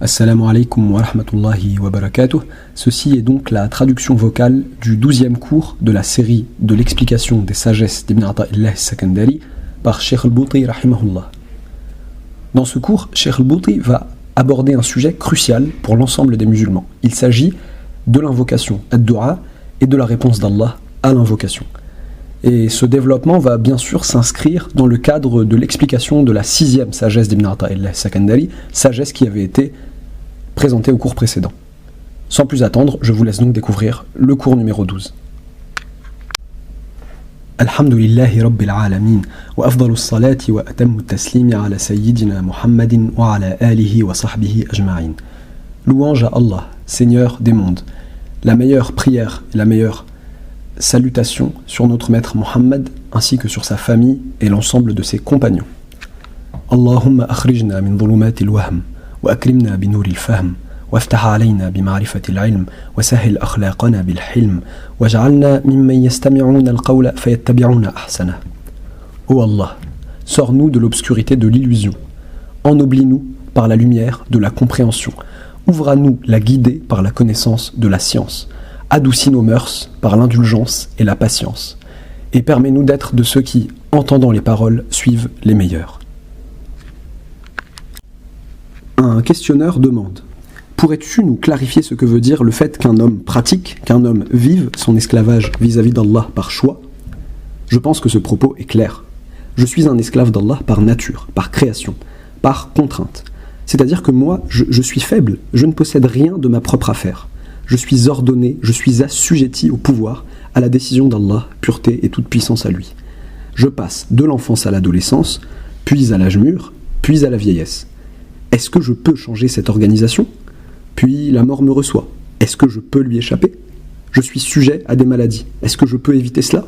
Assalamu alaikum wa rahmatullahi wa barakatuh. Ceci est donc la traduction vocale du 12e cours de la série de l'explication des sagesses d'Ibn Ata'illah al-Sakandari par Cheikh al-Bouti rahimahullah. Dans ce cours, Cheikh al-Bouti va aborder un sujet crucial pour l'ensemble des musulmans. Il s'agit de l'invocation, ad-du'a, et de la réponse d'Allah à l'invocation. Et ce développement va bien sûr s'inscrire dans le cadre de l'explication de la 6e sagesse d'Ibn Ata'illah al-Sakandari, sagesse qui avait été présentée au cours précédent. Sans plus attendre, je vous laisse donc découvrir le cours numéro 12. Alhamdulillahi Rabbil Alamin, wa afdalus salati wa atammu taslimi ala sayyidina Muhammadin wa ala alihi wa sahbihi ajma'in. Louange à Allah, Seigneur des mondes. La meilleure prière et la meilleure salutation sur notre maître Muhammad ainsi que sur sa famille et l'ensemble de ses compagnons. Allahumma akhrijna min dhulumatil wahm wa akrimna bi nuril fahm وافتح علينا بمعرفة العلم وسهل أخلاقنا بالحلم واجعلنا ممن يستمعون القول فيتبعون أحسنه. Ô Allah, sors-nous de l'obscurité de l'illusion, ennoblis-nous par la lumière de la compréhension, ouvre à nous la guidée par la connaissance de la science, adoucis nos mœurs par l'indulgence et la patience, et permets-nous d'être de ceux qui, entendant les paroles, suivent les meilleurs. Un questionneur demande: pourrais-tu nous clarifier ce que veut dire le fait qu'un homme pratique, qu'un homme vive son esclavage vis-à-vis d'Allah par choix? Je pense que ce propos est clair. Je suis un esclave d'Allah par nature, par création, par contrainte. C'est-à-dire que moi, je suis faible, je ne possède rien de ma propre affaire. Je suis ordonné, je suis assujetti au pouvoir, à la décision d'Allah, pureté et toute puissance à lui. Je passe de l'enfance à l'adolescence, puis à l'âge mûr, puis à la vieillesse. Est-ce que je peux changer cette organisation? Puis la mort me reçoit. Est-ce que je peux lui échapper? Je suis sujet à des maladies. Est-ce que je peux éviter cela?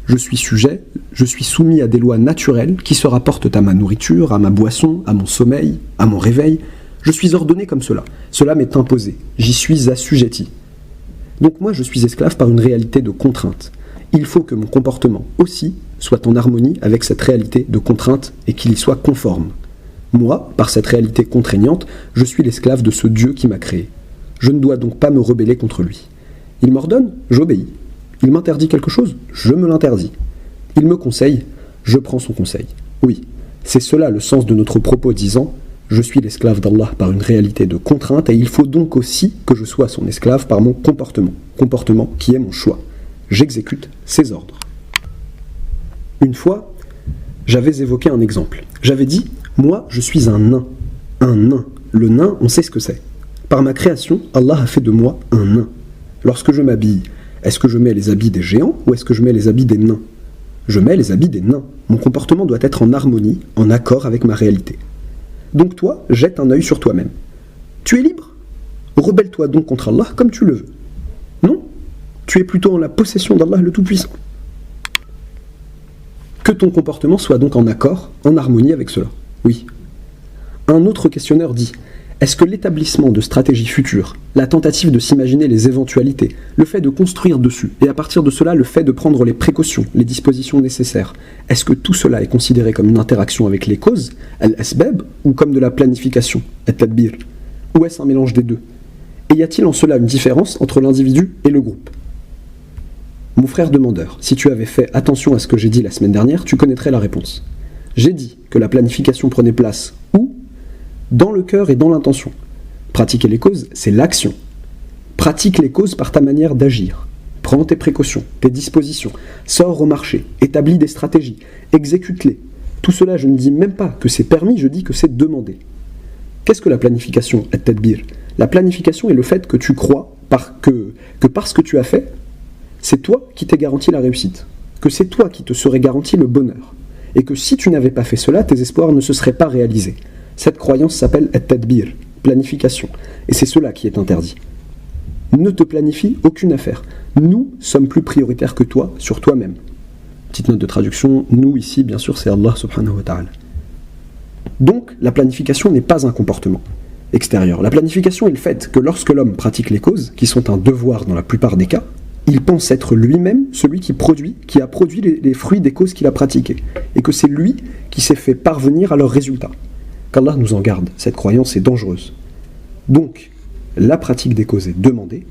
Je suis soumis à des lois naturelles qui se rapportent à ma nourriture, à ma boisson, à mon sommeil, à mon réveil. Je suis ordonné comme cela. Cela m'est imposé. J'y suis assujetti. Donc moi, je suis esclave par une réalité de contrainte. Il faut que mon comportement aussi soit en harmonie avec cette réalité de contrainte et qu'il y soit conforme. Moi, par cette réalité contraignante, je suis l'esclave de ce Dieu qui m'a créé. Je ne dois donc pas me rebeller contre lui. Il m'ordonne, j'obéis. Il m'interdit quelque chose, je me l'interdis. Il me conseille, je prends son conseil. Oui, c'est cela le sens de notre propos disant: je suis l'esclave d'Allah par une réalité de contrainte et il faut donc aussi que je sois son esclave par mon comportement qui est mon choix. J'exécute ses ordres. Une fois, j'avais évoqué un exemple. J'avais dit: moi, je suis un nain. Un nain. Le nain, on sait ce que c'est. Par ma création, Allah a fait de moi un nain. Lorsque je m'habille, est-ce que je mets les habits des géants ou est-ce que je mets les habits des nains? Je mets les habits des nains. Mon comportement doit être en harmonie, en accord avec ma réalité. Donc toi, jette un œil sur toi-même. Tu es libre? Rebelle-toi donc contre Allah comme tu le veux. Non? Tu es plutôt en la possession d'Allah le Tout-Puissant. Que ton comportement soit donc en accord, en harmonie avec cela. Oui. Un autre questionneur dit: est-ce que l'établissement de stratégies futures, la tentative de s'imaginer les éventualités, le fait de construire dessus, et à partir de cela le fait de prendre les précautions, les dispositions nécessaires, est-ce que tout cela est considéré comme une interaction avec les causes, al-asbab, ou comme de la planification, at-tadbir? Ou est-ce un mélange des deux? Et y a-t-il en cela une différence entre l'individu et le groupe? Mon frère demandeur, si tu avais fait attention à ce que j'ai dit la semaine dernière, tu connaîtrais la réponse. J'ai dit que la planification prenait place où? Dans le cœur et dans l'intention. Pratiquer les causes, c'est l'action. Pratique les causes par ta manière d'agir. Prends tes précautions, tes dispositions, sors au marché, établis des stratégies, exécute-les. Tout cela, je ne dis même pas que c'est permis, je dis que c'est demandé. Qu'est-ce que la planification, at-tadbir? La planification est le fait que tu crois que parce que tu as fait, c'est toi qui t'es garanti la réussite, que c'est toi qui te serais garanti le bonheur, et que si tu n'avais pas fait cela, tes espoirs ne se seraient pas réalisés. Cette croyance s'appelle at-tadbir, planification, et c'est cela qui est interdit. Ne te planifie aucune affaire. Nous sommes plus prioritaires que toi sur toi-même. Petite note de traduction, nous ici, bien sûr, c'est Allah subhanahu wa ta'ala. Donc, la planification n'est pas un comportement extérieur. La planification est le fait que lorsque l'homme pratique les causes, qui sont un devoir dans la plupart des cas, il pense être lui-même celui qui a produit les fruits des causes qu'il a pratiquées, et que c'est lui qui s'est fait parvenir à leurs résultats. Qu'Allah nous en garde, cette croyance est dangereuse. Donc, la pratique des causes est demandée.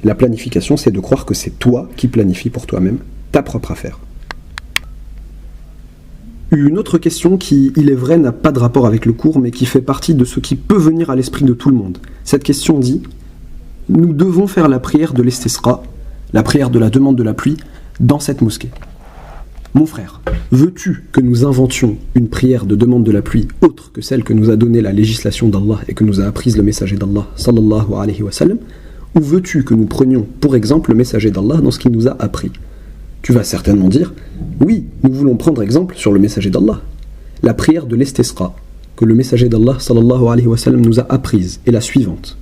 La planification, c'est de croire que c'est toi qui planifies pour toi-même ta propre affaire. Une autre question qui, il est vrai, n'a pas de rapport avec le cours, mais qui fait partie de ce qui peut venir à l'esprit de tout le monde. Cette question dit « Nous devons faire la prière de l'istisqa, la prière de la demande de la pluie, dans cette mosquée. Mon frère, veux-tu que nous inventions une prière de demande de la pluie autre que celle que nous a donnée la législation d'Allah et que nous a apprise le messager d'Allah, sallallahu alayhi wa sallam, ou veux-tu que nous prenions pour exemple le messager d'Allah dans ce qu'il nous a appris ?» Tu vas certainement dire « Oui, nous voulons prendre exemple sur le messager d'Allah. » La prière de l'istisqa, que le messager d'Allah sallallahu alayhi wa sallam nous a apprise, est la suivante.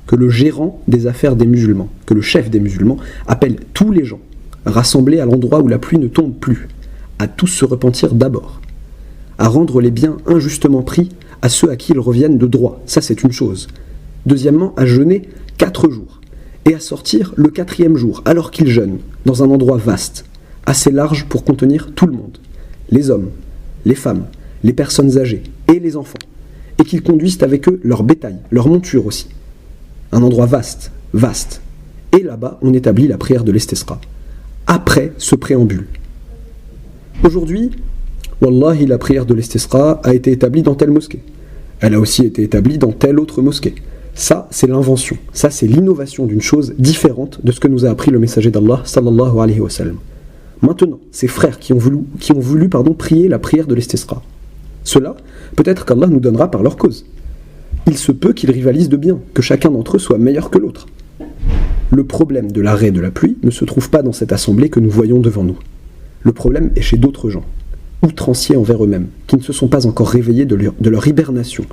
Que le gérant des affaires des musulmans, que le chef des musulmans, appelle tous les gens, rassemblés à l'endroit où la pluie ne tombe plus, à tous se repentir d'abord, à rendre les biens injustement pris à ceux à qui ils reviennent de droit, ça c'est une chose. Deuxièmement, à jeûner 4 jours, et à sortir le 4e jour, alors qu'ils jeûnent, dans un endroit vaste, assez large pour contenir tout le monde, les hommes, les femmes, les personnes âgées et les enfants, et qu'ils conduisent avec eux leur bétail, leur monture aussi. Un endroit vaste, vaste. Et là-bas, on établit la prière de l'istisqa, après ce préambule. Aujourd'hui, wallahi, la prière de l'istisqa a été établie dans telle mosquée. Elle a aussi été établie dans telle autre mosquée. Ça, c'est l'invention. Ça, c'est l'innovation d'une chose différente de ce que nous a appris le messager d'Allah, sallallahu alayhi wa sallam. Maintenant, ces frères qui ont voulu prier la prière de l'istisqa, cela, peut-être qu'Allah nous donnera par leur cause. Il se peut qu'ils rivalisent de bien, que chacun d'entre eux soit meilleur que l'autre. Le problème de l'arrêt de la pluie ne se trouve pas dans cette assemblée que nous voyons devant nous. Le problème est chez d'autres gens, outranciers envers eux-mêmes, qui ne se sont pas encore réveillés de leur hibernation.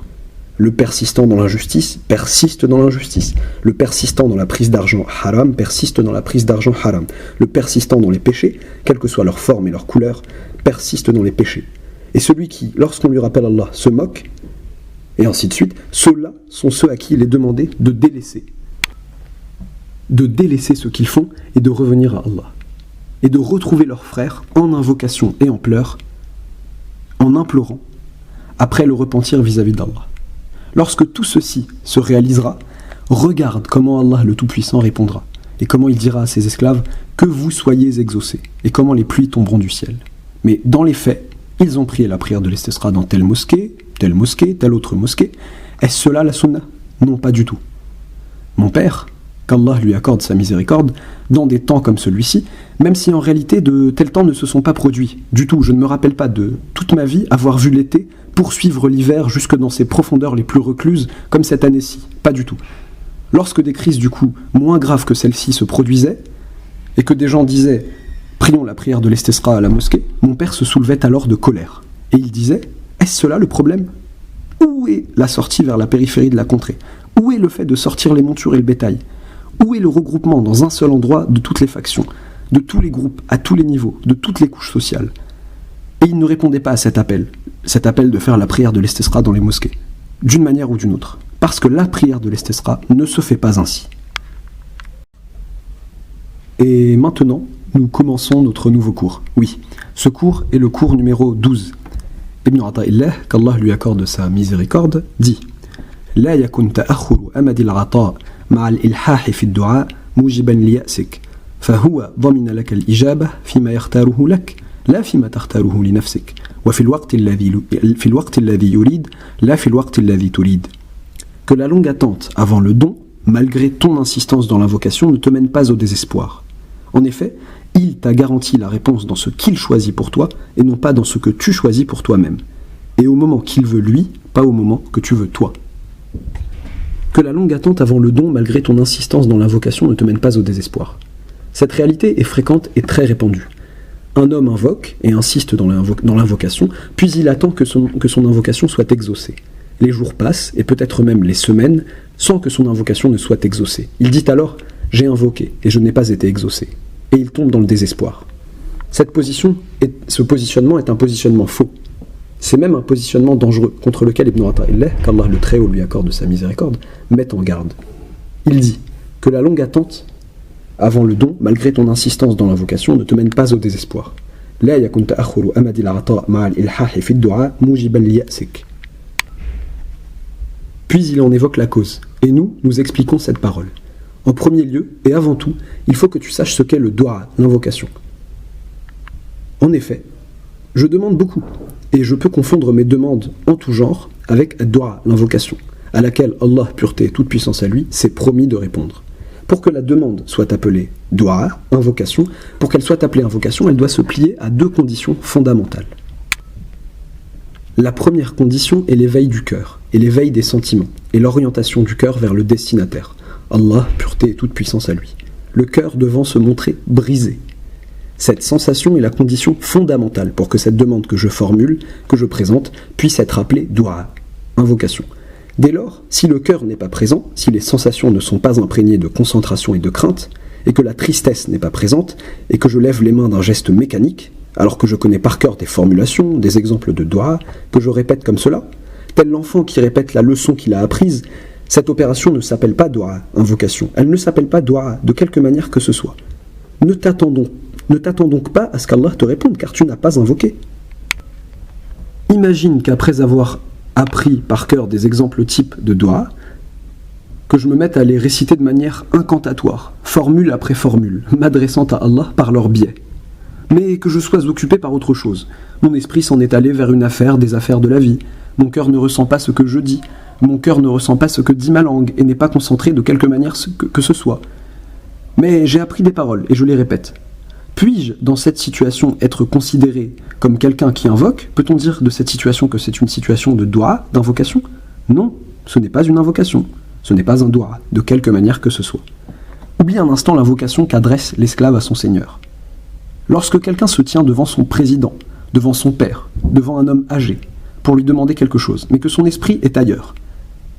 Le persistant dans l'injustice persiste dans l'injustice. Le persistant dans la prise d'argent haram persiste dans la prise d'argent haram. Le persistant dans les péchés, quelle que soit leur forme et leur couleur, persiste dans les péchés. Et celui qui, lorsqu'on lui rappelle Allah, se moque, et ainsi de suite, ceux-là sont ceux à qui il est demandé de délaisser ce qu'ils font et de revenir à Allah. Et de retrouver leurs frères en invocation et en pleurs, en implorant, après le repentir vis-à-vis d'Allah. Lorsque tout ceci se réalisera, regarde comment Allah le Tout-Puissant répondra, et comment il dira à ses esclaves que vous soyez exaucés, et comment les pluies tomberont du ciel. Mais dans les faits, ils ont prié la prière de l'istisqa dans telle mosquée, telle autre mosquée. Est-ce cela la sunna? Non, pas du tout. Mon père, qu'Allah lui accorde sa miséricorde, dans des temps comme celui-ci, même si en réalité de tels temps ne se sont pas produits du tout. Je ne me rappelle pas de toute ma vie avoir vu l'été poursuivre l'hiver jusque dans ses profondeurs les plus recluses, comme cette année-ci. Pas du tout. Lorsque des crises du coup moins graves que celle-ci se produisaient, et que des gens disaient « prions la prière de l'istisqa à la mosquée », mon père se soulevait alors de colère. Et il disait « est-ce cela le problème ? Où est la sortie vers la périphérie de la contrée ? Où est le fait de sortir les montures et le bétail ? Où est le regroupement dans un seul endroit de toutes les factions, de tous les groupes, à tous les niveaux, de toutes les couches sociales ?» Et il ne répondait pas à cet appel de faire la prière de l'istisqa dans les mosquées, d'une manière ou d'une autre, parce que la prière de l'istisqa ne se fait pas ainsi. Et maintenant, nous commençons notre nouveau cours. Oui, ce cours est le cours numéro 12. Ibn Ata'illah, qu'Allah lui accorde sa miséricorde, dit « La yakun ta'akhuru amadil ata ma'al ilhahi fi du'a mujiban liya'sik, fahuwa dhamina laka al-ijabah fima yakhtaruhu lak, la fima takhtaruhu li nafsik, wa fi al-waqti alladhi yurid, la fi al-waqti alladhi turid. » Que la longue attente avant le don, malgré ton insistance dans l'invocation, ne te mène pas au désespoir. En effet, il t'a garanti la réponse dans ce qu'il choisit pour toi et non pas dans ce que tu choisis pour toi-même. Et au moment qu'il veut lui, pas au moment que tu veux toi. Que la longue attente avant le don, malgré ton insistance dans l'invocation, ne te mène pas au désespoir. Cette réalité est fréquente et très répandue. Un homme invoque et insiste dans l'invocation, puis il attend que son invocation soit exaucée. Les jours passent, et peut-être même les semaines, sans que son invocation ne soit exaucée. Il dit alors « J'ai invoqué, et je n'ai pas été exaucé ». Et il tombe dans le désespoir. Ce positionnement est un positionnement faux. C'est même un positionnement dangereux, contre lequel Ibn Ata'illah, qu'Allah le Très-Haut lui accorde sa miséricorde, met en garde. Il dit que la longue attente avant le don, malgré ton insistance dans l'invocation, ne te mène pas au désespoir. La yakun ta'akhuru amadil ata ma'al ilhahi fi du'a mujiban liya'sik. Puis il en évoque la cause. Et nous expliquons cette parole. En premier lieu, et avant tout, il faut que tu saches ce qu'est le dua, l'invocation. En effet, je demande beaucoup, et je peux confondre mes demandes en tout genre avec dua, l'invocation, à laquelle Allah, pureté et toute puissance à lui, s'est promis de répondre. Pour que la demande soit appelée dua, invocation, pour qu'elle soit appelée invocation, elle doit se plier à deux conditions fondamentales. La première condition est l'éveil du cœur, et l'éveil des sentiments, et l'orientation du cœur vers le destinataire. Allah, pureté et toute puissance à lui. Le cœur devant se montrer brisé. Cette sensation est la condition fondamentale pour que cette demande que je formule, que je présente, puisse être appelée dua, invocation. Dès lors, si le cœur n'est pas présent, si les sensations ne sont pas imprégnées de concentration et de crainte, et que la tristesse n'est pas présente, et que je lève les mains d'un geste mécanique, alors que je connais par cœur des formulations, des exemples de dua, que je répète comme cela, tel l'enfant qui répète la leçon qu'il a apprise, cette opération ne s'appelle pas dua, invocation. Elle ne s'appelle pas dua de quelque manière que ce soit. Ne t'attends donc pas à ce qu'Allah te réponde, car tu n'as pas invoqué. Imagine qu'après avoir appris par cœur des exemples types de dua, que je me mette à les réciter de manière incantatoire, formule après formule, m'adressant à Allah par leur biais. Mais que je sois occupé par autre chose. Mon esprit s'en est allé vers une affaire des affaires de la vie. Mon cœur ne ressent pas ce que je dis. Mon cœur ne ressent pas ce que dit ma langue et n'est pas concentré de quelque manière que ce soit. Mais j'ai appris des paroles et je les répète. Puis-je, dans cette situation, être considéré comme quelqu'un qui invoque? Peut-on dire de cette situation que c'est une situation de dua, d'invocation? Non, ce n'est pas une invocation. Ce n'est pas un dua, de quelque manière que ce soit. Oublie un instant l'invocation qu'adresse l'esclave à son seigneur. Lorsque quelqu'un se tient devant son président, devant son père, devant un homme âgé, pour lui demander quelque chose, mais que son esprit est ailleurs,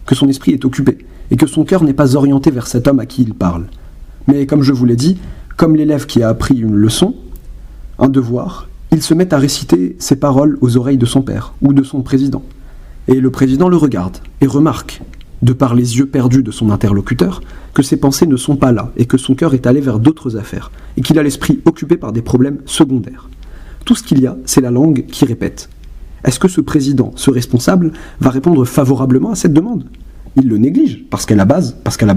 que son esprit est occupé, et que son cœur n'est pas orienté vers cet homme à qui il parle. Mais comme je vous l'ai dit, comme l'élève qui a appris une leçon, un devoir, il se met à réciter ces paroles aux oreilles de son père ou de son président. Et le président le regarde et remarque, de par les yeux perdus de son interlocuteur, que ses pensées ne sont pas là et que son cœur est allé vers d'autres affaires et qu'il a l'esprit occupé par des problèmes secondaires. Tout ce qu'il y a, c'est la langue qui répète. Est-ce que ce président, ce responsable, va répondre favorablement à cette demande? Il le néglige, parce qu'à la base,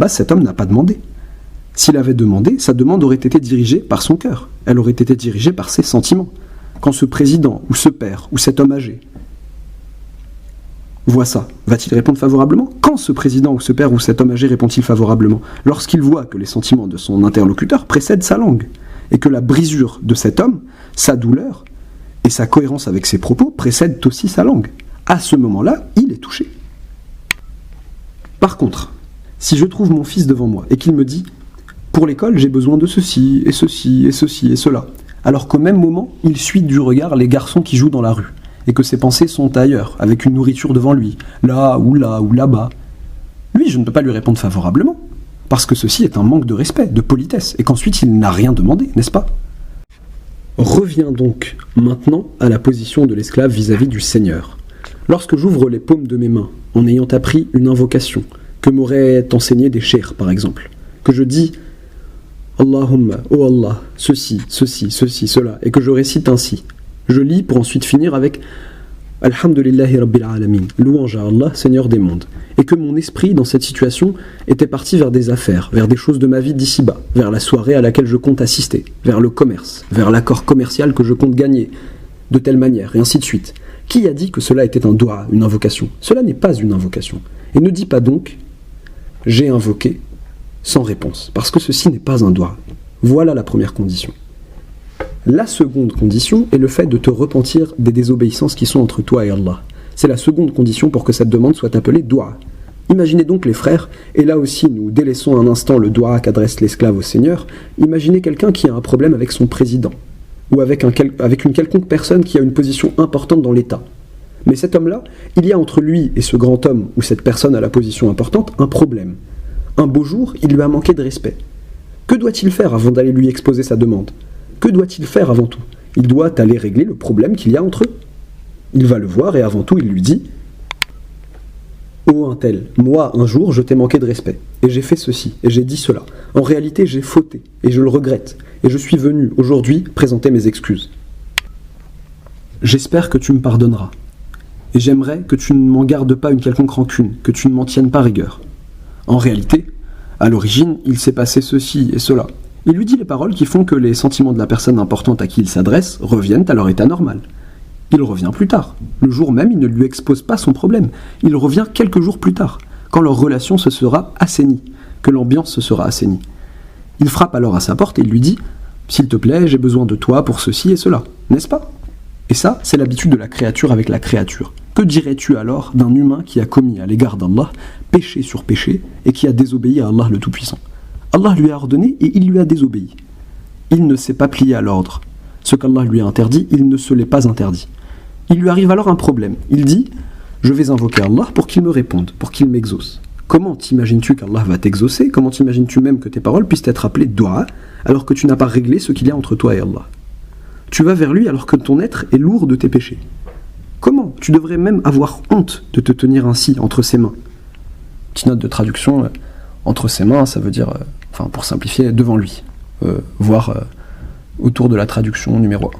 cet homme n'a pas demandé. S'il avait demandé, sa demande aurait été dirigée par son cœur. Elle aurait été dirigée par ses sentiments. Quand ce président, ou ce père, ou cet homme âgé voit ça, va-t-il répondre favorablement? Quand ce président, ou ce père, ou cet homme âgé répond-il favorablement? Lorsqu'il voit que les sentiments de son interlocuteur précèdent sa langue, et que la brisure de cet homme, sa douleur, et sa cohérence avec ses propos précèdent aussi sa langue. À ce moment-là, il est touché. Par contre, si je trouve mon fils devant moi, et qu'il me dit « Pour l'école, j'ai besoin de ceci, et ceci, et ceci, et cela », alors qu'au même moment, il suit du regard les garçons qui jouent dans la rue, et que ses pensées sont ailleurs, avec une nourriture devant lui, là, ou là-bas. Lui, je ne peux pas lui répondre favorablement, parce que ceci est un manque de respect, de politesse, et qu'ensuite il n'a rien demandé, n'est-ce pas? Reviens donc maintenant à la position de l'esclave vis-à-vis du Seigneur. Lorsque j'ouvre les paumes de mes mains, en ayant appris une invocation, que m'auraient enseigné des cheikhs par exemple, que je dis Allahumma, oh Allah, ceci, cela, et que je récite ainsi. Je lis pour ensuite finir avec Alhamdulillahi Rabbil Alamin, louange à Allah, Seigneur des mondes. Et que mon esprit, dans cette situation, était parti vers des affaires, vers des choses de ma vie d'ici-bas, vers la soirée à laquelle je compte assister, vers le commerce, vers l'accord commercial que je compte gagner, de telle manière, et ainsi de suite. Qui a dit que cela était un dua, une invocation? Cela n'est pas une invocation. Et ne dis pas donc j'ai invoqué sans réponse, parce que ceci n'est pas un dua. Voilà la première condition. La seconde condition est le fait de te repentir des désobéissances qui sont entre toi et Allah. C'est la seconde condition pour que cette demande soit appelée dua. Imaginez donc les frères, et là aussi nous délaissons un instant le dua qu'adresse l'esclave au Seigneur, imaginez quelqu'un qui a un problème avec son président, ou avec une quelconque personne qui a une position importante dans l'État. Mais cet homme-là, il y a entre lui et ce grand homme, ou cette personne à la position importante, un problème. Un beau jour, il lui a manqué de respect. Que doit-il faire avant d'aller lui exposer sa demande? Que doit-il faire avant tout? Il doit aller régler le problème qu'il y a entre eux. Il va le voir et avant tout il lui dit « Ô un tel, moi un jour je t'ai manqué de respect, et j'ai fait ceci, et j'ai dit cela. En réalité j'ai fauté, et je le regrette, et je suis venu aujourd'hui présenter mes excuses. J'espère que tu me pardonneras, et j'aimerais que tu ne m'en gardes pas une quelconque rancune, que tu ne m'en tiennes pas rigueur. En réalité, à l'origine, il s'est passé ceci et cela. Il lui dit les paroles qui font que les sentiments de la personne importante à qui il s'adresse reviennent à leur état normal. Il revient plus tard. Le jour même, il ne lui expose pas son problème. Il revient quelques jours plus tard, quand leur relation se sera assainie, que l'ambiance se sera assainie. Il frappe alors à sa porte et il lui dit « S'il te plaît, j'ai besoin de toi pour ceci et cela, n'est-ce pas ?» Et ça, c'est l'habitude de la créature avec la créature. Que dirais-tu alors d'un humain qui a commis à l'égard d'Allah péché sur péché et qui a désobéi à Allah le Tout-Puissant ? Allah lui a ordonné et il lui a désobéi. Il ne s'est pas plié à l'ordre. Ce qu'Allah lui a interdit, il ne se l'est pas interdit. Il lui arrive alors un problème. Il dit « Je vais invoquer Allah pour qu'il me réponde, pour qu'il m'exauce. » Comment t'imagines-tu qu'Allah va t'exaucer ? Comment t'imagines-tu même que tes paroles puissent être appelées dua alors que tu n'as pas réglé ce qu'il y a entre toi et Allah ? Tu vas vers lui alors que ton être est lourd de tes péchés. Comment ? Tu devrais même avoir honte de te tenir ainsi entre ses mains. Petite note de traduction, entre ses mains, ça veut dire, pour simplifier, devant lui. Voire autour de la traduction numéro 1.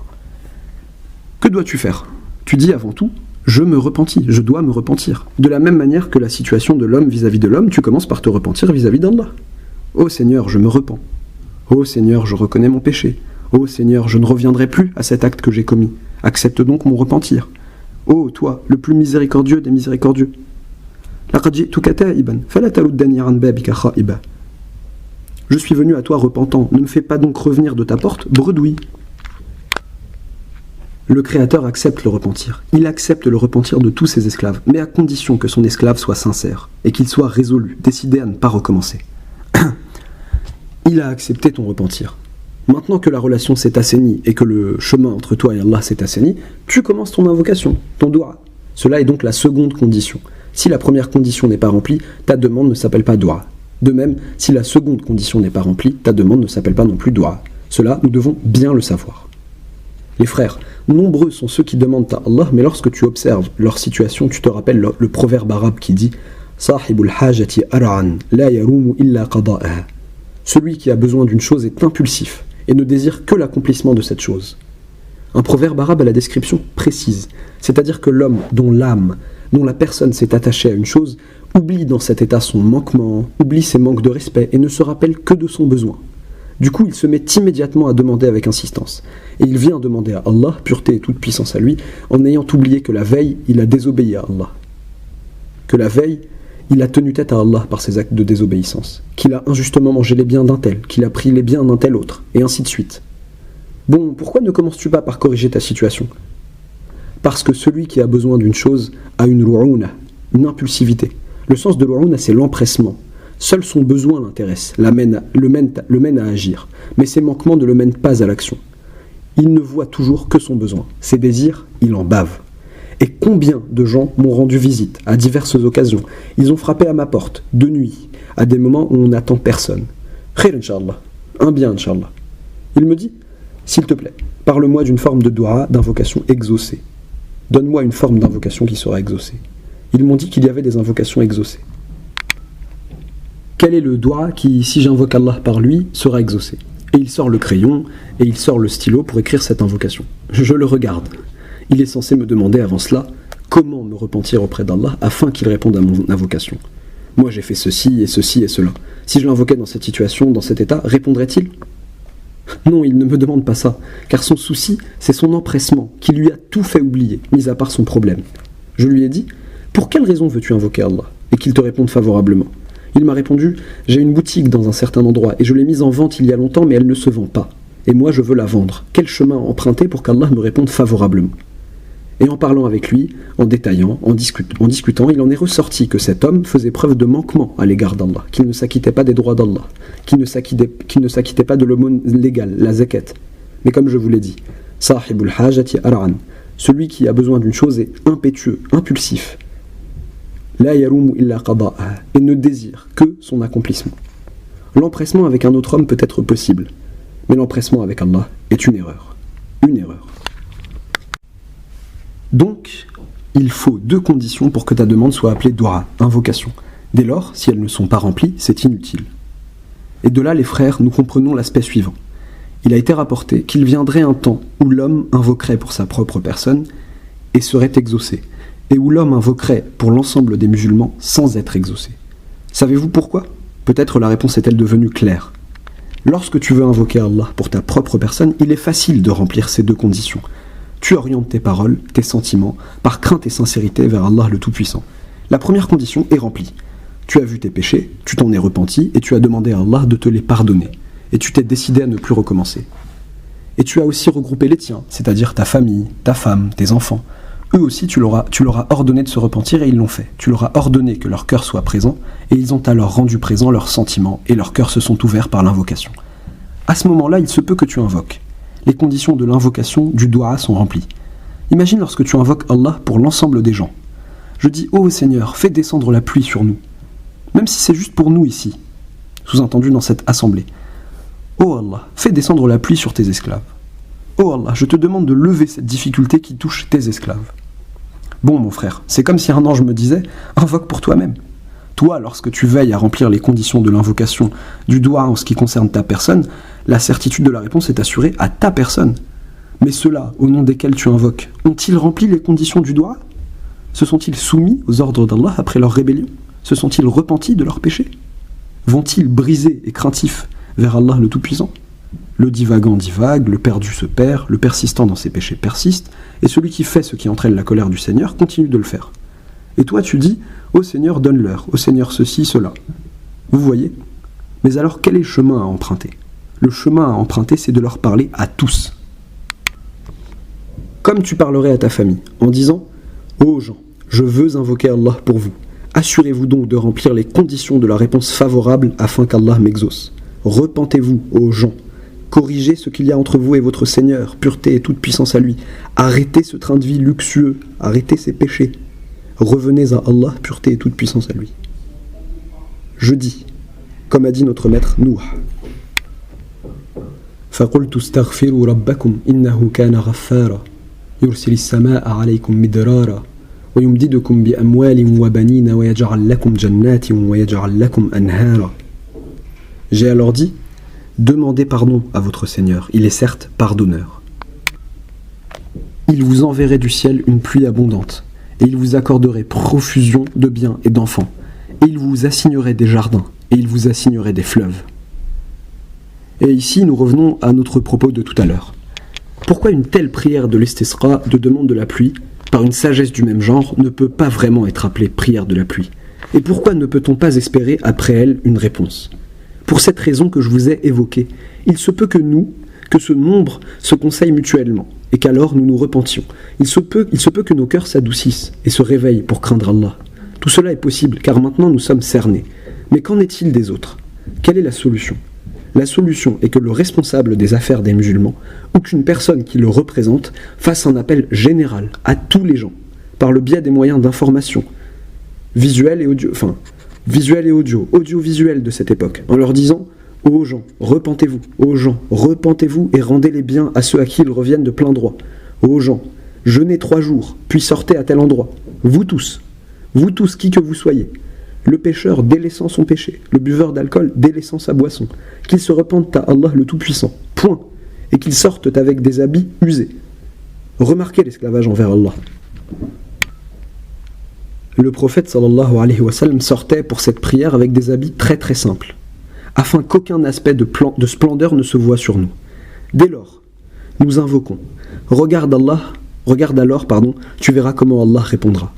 Que dois-tu faire ? Tu dis avant tout, je me repentis, je dois me repentir. De la même manière que la situation de l'homme vis-à-vis de l'homme, tu commences par te repentir vis-à-vis d'Allah. Ô Seigneur, je me repens. Ô Seigneur, je reconnais mon péché. Ô Seigneur, je ne reviendrai plus à cet acte que j'ai commis. Accepte donc mon repentir. Ô toi, le plus miséricordieux des miséricordieux. Je suis venu à toi repentant. Ne me fais pas donc revenir de ta porte, bredouille. Le Créateur accepte le repentir. Il accepte le repentir de tous ses esclaves, mais à condition que son esclave soit sincère et qu'il soit résolu, décidé à ne pas recommencer. Il a accepté ton repentir. Maintenant que la relation s'est assainie et que le chemin entre toi et Allah s'est assaini, tu commences ton invocation, ton dua. Cela est donc la seconde condition. Si la première condition n'est pas remplie, ta demande ne s'appelle pas dua. De même, si la seconde condition n'est pas remplie, ta demande ne s'appelle pas non plus dua. Cela, nous devons bien le savoir. Les frères, nombreux sont ceux qui demandent à Allah, mais lorsque tu observes leur situation, tu te rappelles le proverbe arabe qui dit « Sahibul hajati ar'an, la yarumu illa qada'aha » Celui qui a besoin d'une chose est impulsif et ne désire que l'accomplissement de cette chose. Un proverbe arabe a la description précise, c'est-à-dire que l'homme dont l'âme, dont la personne s'est attachée à une chose, oublie dans cet état son manquement, oublie ses manques de respect et ne se rappelle que de son besoin. Du coup, il se met immédiatement à demander avec insistance. Et il vient demander à Allah, pureté et toute puissance à lui, en ayant oublié que la veille, il a désobéi à Allah. Que la veille, il a tenu tête à Allah par ses actes de désobéissance. Qu'il a injustement mangé les biens d'un tel, qu'il a pris les biens d'un tel autre, et ainsi de suite. Bon, pourquoi ne commences-tu pas par corriger ta situation ? Parce que celui qui a besoin d'une chose a une ru'una, une impulsivité. Le sens de ru'una, c'est l'empressement. Seul son besoin l'intéresse, le mène à agir, mais ses manquements ne le mènent pas à l'action. Il ne voit toujours que son besoin. Ses désirs, il en bave. Et combien de gens m'ont rendu visite à diverses occasions. Ils ont frappé à ma porte, de nuit, à des moments où on n'attend personne. Khair Inch'Allah, un bien Inch'Allah. Il me dit, s'il te plaît, parle-moi d'une forme de dua, d'invocation exaucée. Donne-moi une forme d'invocation qui sera exaucée. Ils m'ont dit qu'il y avait des invocations exaucées. Quel est le dua qui, si j'invoque Allah par lui, sera exaucé ? Et il sort le crayon, et il sort le stylo pour écrire cette invocation. Je le regarde. Il est censé me demander avant cela comment me repentir auprès d'Allah afin qu'il réponde à mon invocation. Moi j'ai fait ceci et cela. Si je l'invoquais dans cette situation, dans cet état, répondrait-il ? Non, il ne me demande pas ça, car son souci, c'est son empressement, qui lui a tout fait oublier, mis à part son problème. Je lui ai dit, pour quelle raison veux-tu invoquer Allah ? Et qu'il te réponde favorablement. Il m'a répondu, j'ai une boutique dans un certain endroit, et je l'ai mise en vente il y a longtemps, mais elle ne se vend pas. Et moi je veux la vendre. Quel chemin emprunter pour qu'Allah me réponde favorablement ? Et en parlant avec lui, en détaillant, en discutant, il en est ressorti que cet homme faisait preuve de manquement à l'égard d'Allah, qu'il ne s'acquittait pas des droits d'Allah, qu'il ne s'acquittait pas de l'aumône légale, la zakat. Mais comme je vous l'ai dit, Sahibul hajati ar'an, celui qui a besoin d'une chose est impétueux, impulsif. La yarumu illa qada'aha, et ne désire que son accomplissement. L'empressement avec un autre homme peut être possible, mais l'empressement avec Allah est une erreur. Une erreur. Donc, il faut 2 conditions pour que ta demande soit appelée dua, invocation. Dès lors, si elles ne sont pas remplies, c'est inutile. Et de là, les frères, nous comprenons l'aspect suivant. Il a été rapporté qu'il viendrait un temps où l'homme invoquerait pour sa propre personne et serait exaucé, et où l'homme invoquerait pour l'ensemble des musulmans sans être exaucé. Savez-vous pourquoi ? Peut-être la réponse est-elle devenue claire. Lorsque tu veux invoquer Allah pour ta propre personne, il est facile de remplir ces deux conditions. Tu orientes tes paroles, tes sentiments, par crainte et sincérité vers Allah le Tout-Puissant. La première condition est remplie. Tu as vu tes péchés, tu t'en es repenti et tu as demandé à Allah de te les pardonner. Et tu t'es décidé à ne plus recommencer. Et tu as aussi regroupé les tiens, c'est-à-dire ta famille, ta femme, tes enfants. Eux aussi, tu leur as ordonné de se repentir et ils l'ont fait. Tu leur as ordonné que leur cœur soit présent et ils ont alors rendu présent leurs sentiments et leurs cœurs se sont ouverts par l'invocation. À ce moment-là, il se peut que tu invoques. Les conditions de l'invocation du doua sont remplies. Imagine lorsque tu invoques Allah pour l'ensemble des gens. Je dis « Ô Seigneur, fais descendre la pluie sur nous », même si c'est juste pour nous ici, sous-entendu dans cette assemblée. « Ô Allah, fais descendre la pluie sur tes esclaves. Ô Allah, je te demande de lever cette difficulté qui touche tes esclaves. » Bon mon frère, c'est comme si un ange me disait « Invoque pour toi-même ». Toi, lorsque tu veilles à remplir les conditions de l'invocation du doua en ce qui concerne ta personne, la certitude de la réponse est assurée à ta personne. Mais ceux-là, au nom desquels tu invoques, ont-ils rempli les conditions du doua ? Se sont-ils soumis aux ordres d'Allah après leur rébellion ? Se sont-ils repentis de leurs péchés ? Vont-ils briser et craintifs vers Allah le Tout-Puissant ? Le divagant divague, le perdu se perd, le persistant dans ses péchés persiste, et celui qui fait ce qui entraîne la colère du Seigneur continue de le faire. Et toi tu dis « Ô Seigneur, donne-leur, ô Seigneur ceci, cela ». Vous voyez ? Mais alors quel est le chemin à emprunter ? Le chemin à emprunter, c'est de leur parler à tous. Comme tu parlerais à ta famille, en disant « Ô gens, je veux invoquer Allah pour vous. Assurez-vous donc de remplir les conditions de la réponse favorable afin qu'Allah m'exauce. Repentez-vous, ô gens. Corrigez ce qu'il y a entre vous et votre Seigneur, pureté et toute puissance à lui. Arrêtez ce train de vie luxueux, arrêtez ces péchés. Revenez à Allah, pureté et toute puissance à lui. » Je dis, comme a dit notre maître Nuh, فَقُلْتُ اسْتَغْفِرُوا رَبَّكُمْ إِنَّهُ كَانَ غَفَّارًا يُرْسِلِ السَّمَاءَ عَلَيْكُمْ مِدْرَارًا وَيُمْدِدُكُمْ بِأَمْوَالٍ وَبَنِينَ وَيَجْعَلْ لَكُمْ جَنَّاتٍ وَيَجْعَلْ لَكُمْ أَنْهَارًا. J'ai alors dit, demandez pardon à votre Seigneur, il est certes pardonneur. Il vous enverrait du ciel une pluie abondante, et il vous accorderait profusion de biens et d'enfants, et il vous assignerait des jardins, et il vous assignerait des fleuves. Et ici, nous revenons à notre propos de tout à l'heure. Pourquoi une telle prière de l'istisqa, de demande de la pluie, par une sagesse du même genre, ne peut pas vraiment être appelée prière de la pluie ? Et pourquoi ne peut-on pas espérer après elle une réponse ? Pour cette raison que je vous ai évoquée, il se peut que ce nombre se conseille mutuellement, et qu'alors nous nous repentions. Il se peut que nos cœurs s'adoucissent et se réveillent pour craindre Allah. Tout cela est possible, car maintenant nous sommes cernés. Mais qu'en est-il des autres ? Quelle est la solution ? La solution est que le responsable des affaires des musulmans, ou qu'une personne qui le représente, fasse un appel général à tous les gens, par le biais des moyens d'information, visuels et audiovisuels de cette époque, en leur disant « Ô gens, repentez-vous, ô gens, repentez-vous et rendez les biens à ceux à qui ils reviennent de plein droit. Ô gens, jeûnez 3 jours, puis sortez à tel endroit. Vous tous, qui que vous soyez. Le pécheur délaissant son péché, le buveur d'alcool délaissant sa boisson, qu'ils se repentent à Allah le Tout-Puissant, point, et qu'ils sortent avec des habits usés. » Remarquez l'esclavage envers Allah. Le prophète sallallahu alayhi wa sallam sortait pour cette prière avec des habits très très simples, afin qu'aucun aspect de splendeur ne se voie sur nous. Dès lors, nous invoquons. Regarde alors, tu verras comment Allah répondra.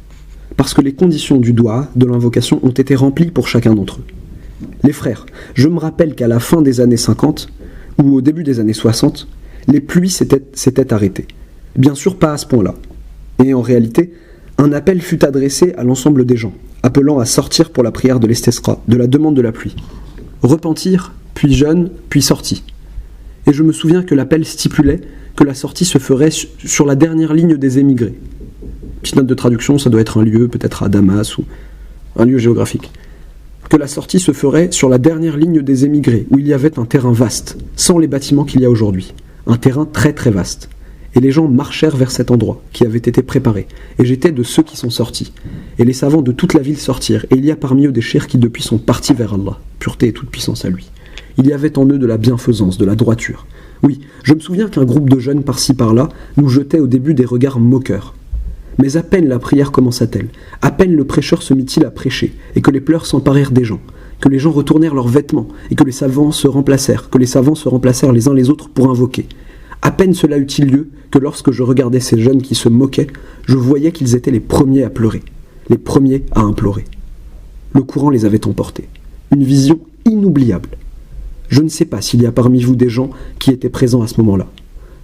Parce que les conditions du doua, de l'invocation, ont été remplies pour chacun d'entre eux. Les frères, je me rappelle qu'à la fin des années 50, ou au début des années 60, les pluies s'étaient arrêtées. Bien sûr, pas à ce point-là. Et en réalité, un appel fut adressé à l'ensemble des gens, appelant à sortir pour la prière de l'istisqa, de la demande de la pluie. Repentir, puis jeûne, puis sortie. Et je me souviens que l'appel stipulait que la sortie se ferait sur la dernière ligne des émigrés. Petite note de traduction, ça doit être un lieu, peut-être à Damas, ou un lieu géographique. Que la sortie se ferait sur la dernière ligne des émigrés, où il y avait un terrain vaste, sans les bâtiments qu'il y a aujourd'hui. Un terrain très très vaste. Et les gens marchèrent vers cet endroit, qui avait été préparé. Et j'étais de ceux qui sont sortis. Et les savants de toute la ville sortirent, et il y a parmi eux des chers qui depuis sont partis vers Allah, pureté et toute puissance à lui. Il y avait en eux de la bienfaisance, de la droiture. Oui, je me souviens qu'un groupe de jeunes par-ci par-là nous jetait au début des regards moqueurs. Mais à peine la prière commença-t-elle, à peine le prêcheur se mit-il à prêcher, et que les pleurs s'emparèrent des gens, que les gens retournèrent leurs vêtements, et que les savants se remplacèrent les uns les autres pour invoquer. À peine cela eut-il lieu que lorsque je regardais ces jeunes qui se moquaient, je voyais qu'ils étaient les premiers à pleurer, les premiers à implorer. Le courant les avait emportés. Une vision inoubliable. Je ne sais pas s'il y a parmi vous des gens qui étaient présents à ce moment-là.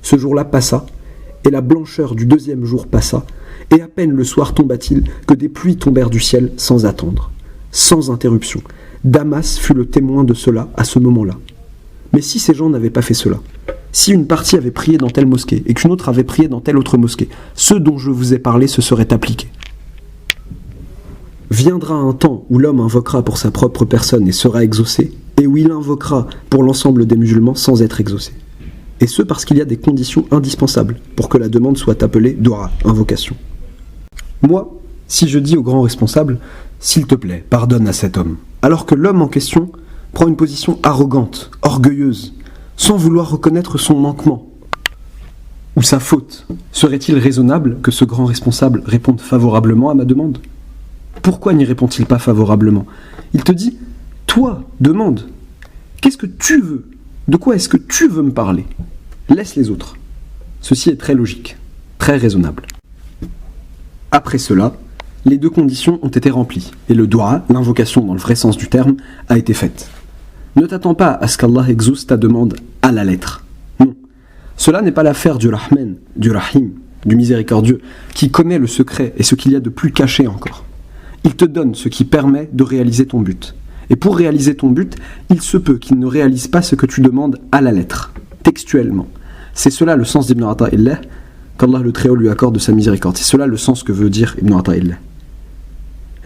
Ce jour-là passa, et la blancheur du deuxième jour passa, et à peine le soir tomba-t-il que des pluies tombèrent du ciel sans attendre, sans interruption. Damas fut le témoin de cela à ce moment-là. Mais si ces gens n'avaient pas fait cela, si une partie avait prié dans telle mosquée et qu'une autre avait prié dans telle autre mosquée, ce dont je vous ai parlé se serait appliqué. Viendra un temps où l'homme invoquera pour sa propre personne et sera exaucé, et où il invoquera pour l'ensemble des musulmans sans être exaucé. Et ce parce qu'il y a des conditions indispensables pour que la demande soit appelée dua, invocation. Moi, si je dis au grand responsable, s'il te plaît, pardonne à cet homme, alors que l'homme en question prend une position arrogante, orgueilleuse, sans vouloir reconnaître son manquement ou sa faute, serait-il raisonnable que ce grand responsable réponde favorablement à ma demande ? Pourquoi n'y répond-il pas favorablement ? Il te dit, toi, demande, qu'est-ce que tu veux ? De quoi est-ce que tu veux me parler ? Laisse les autres. Ceci est très logique, très raisonnable. Après cela, les deux conditions ont été remplies, et le dua, l'invocation dans le vrai sens du terme, a été faite. Ne t'attends pas à ce qu'Allah exauce ta demande à la lettre. Non. Cela n'est pas l'affaire du Rahman, du Rahim, du miséricordieux, qui connaît le secret et ce qu'il y a de plus caché encore. Il te donne ce qui permet de réaliser ton but. Et pour réaliser ton but, il se peut qu'il ne réalise pas ce que tu demandes à la lettre, textuellement. C'est cela le sens d'Ibn Ata'illah, qu'Allah le Très-Haut lui accorde de sa miséricorde. C'est cela le sens que veut dire Ibn Ata'illah.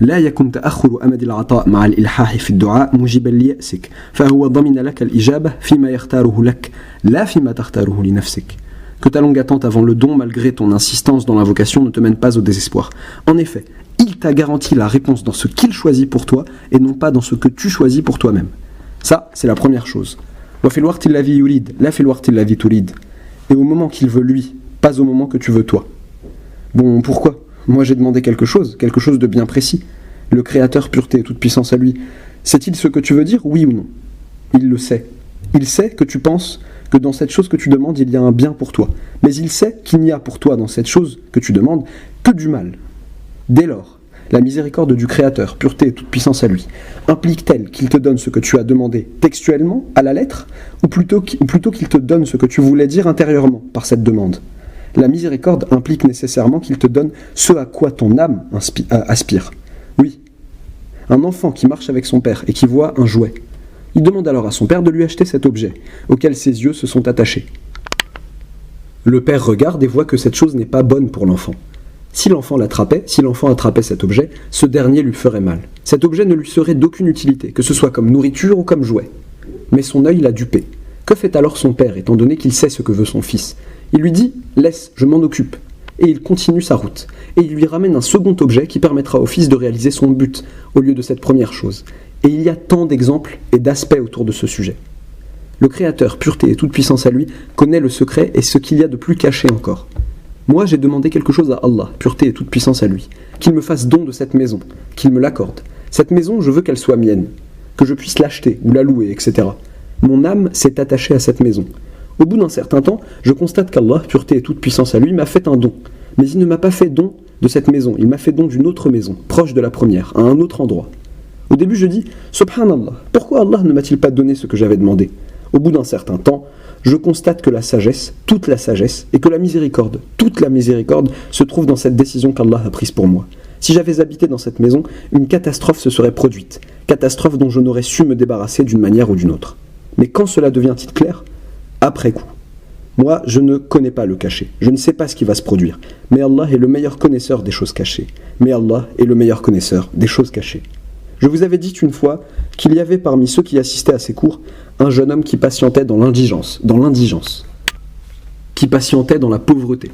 لا يكن تأخر أمد العطاء مع الإلحاح في الدعاء موجبا ليأسك فهو ضمن لك الإجابة فيما يختاره لك لا فيما تختاره لنفسك. Que ta longue attente avant le don, malgré ton insistance dans l'invocation, ne te mène pas au désespoir. En effet, il t'a garanti la réponse dans ce qu'il choisit pour toi et non pas dans ce que tu choisis pour toi-même. Ça, c'est la première chose. Et au moment qu'il veut lui, pas au moment que tu veux toi. Bon, pourquoi ? Moi j'ai demandé quelque chose de bien précis. Le Créateur, pureté et toute puissance à lui, sait-il ce que tu veux dire, oui ou non ? Il le sait. Il sait que tu penses que dans cette chose que tu demandes, il y a un bien pour toi. Mais il sait qu'il n'y a pour toi dans cette chose que tu demandes que du mal. Dès lors, la miséricorde du Créateur, pureté et toute puissance à lui, implique-t-elle qu'il te donne ce que tu as demandé textuellement, à la lettre, ou plutôt qu'il te donne ce que tu voulais dire intérieurement par cette demande ? La miséricorde implique nécessairement qu'il te donne ce à quoi ton âme aspire. Oui, un enfant qui marche avec son père et qui voit un jouet, il demande alors à son père de lui acheter cet objet, auquel ses yeux se sont attachés. Le père regarde et voit que cette chose n'est pas bonne pour l'enfant. Si l'enfant attrapait cet objet, ce dernier lui ferait mal. Cet objet ne lui serait d'aucune utilité, que ce soit comme nourriture ou comme jouet. Mais son œil l'a dupé. Que fait alors son père, étant donné qu'il sait ce que veut son fils ? Il lui dit « Laisse, je m'en occupe ». Et il continue sa route. Et il lui ramène un second objet qui permettra au fils de réaliser son but, au lieu de cette première chose. Et il y a tant d'exemples et d'aspects autour de ce sujet. Le Créateur, pureté et toute puissance à lui, connaît le secret et ce qu'il y a de plus caché encore. Moi, j'ai demandé quelque chose à Allah, pureté et toute puissance à lui, qu'il me fasse don de cette maison, qu'il me l'accorde. Cette maison, je veux qu'elle soit mienne, que je puisse l'acheter ou la louer, etc. Mon âme s'est attachée à cette maison. Au bout d'un certain temps, je constate qu'Allah, pureté et toute puissance à lui, m'a fait un don. Mais il ne m'a pas fait don de cette maison, il m'a fait don d'une autre maison, proche de la première, à un autre endroit. Au début, je dis « Subhanallah, pourquoi Allah ne m'a-t-il pas donné ce que j'avais demandé ?» Au bout d'un certain temps, je constate que la sagesse, toute la sagesse, et que la miséricorde, toute la miséricorde, se trouve dans cette décision qu'Allah a prise pour moi. Si j'avais habité dans cette maison, une catastrophe se serait produite, catastrophe dont je n'aurais su me débarrasser d'une manière ou d'une autre. Mais quand cela devient-il clair ? Après coup. Moi, je ne connais pas le caché, je ne sais pas ce qui va se produire, mais Allah est le meilleur connaisseur des choses cachées. Mais Allah est le meilleur connaisseur des choses cachées. Je vous avais dit une fois qu'il y avait parmi ceux qui assistaient à ces cours un jeune homme qui patientait dans l'indigence, qui patientait dans la pauvreté.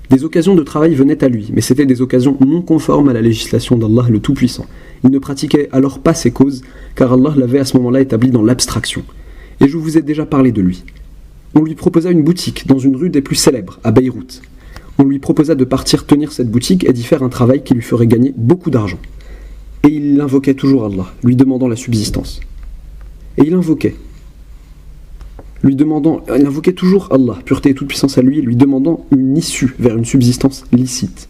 Des occasions de travail venaient à lui, mais c'étaient des occasions non conformes à la législation d'Allah le Tout-Puissant. Il ne pratiquait alors pas ces causes, car Allah l'avait à ce moment-là établi dans l'abstraction. Et je vous ai déjà parlé de lui. On lui proposa une boutique dans une rue des plus célèbres, à Beyrouth. on lui proposa de partir tenir cette boutique et d'y faire un travail qui lui ferait gagner beaucoup d'argent. Et il invoquait toujours Allah, lui demandant la subsistance. Et il invoquait toujours Allah, pureté et toute puissance à lui, lui demandant une issue vers une subsistance licite.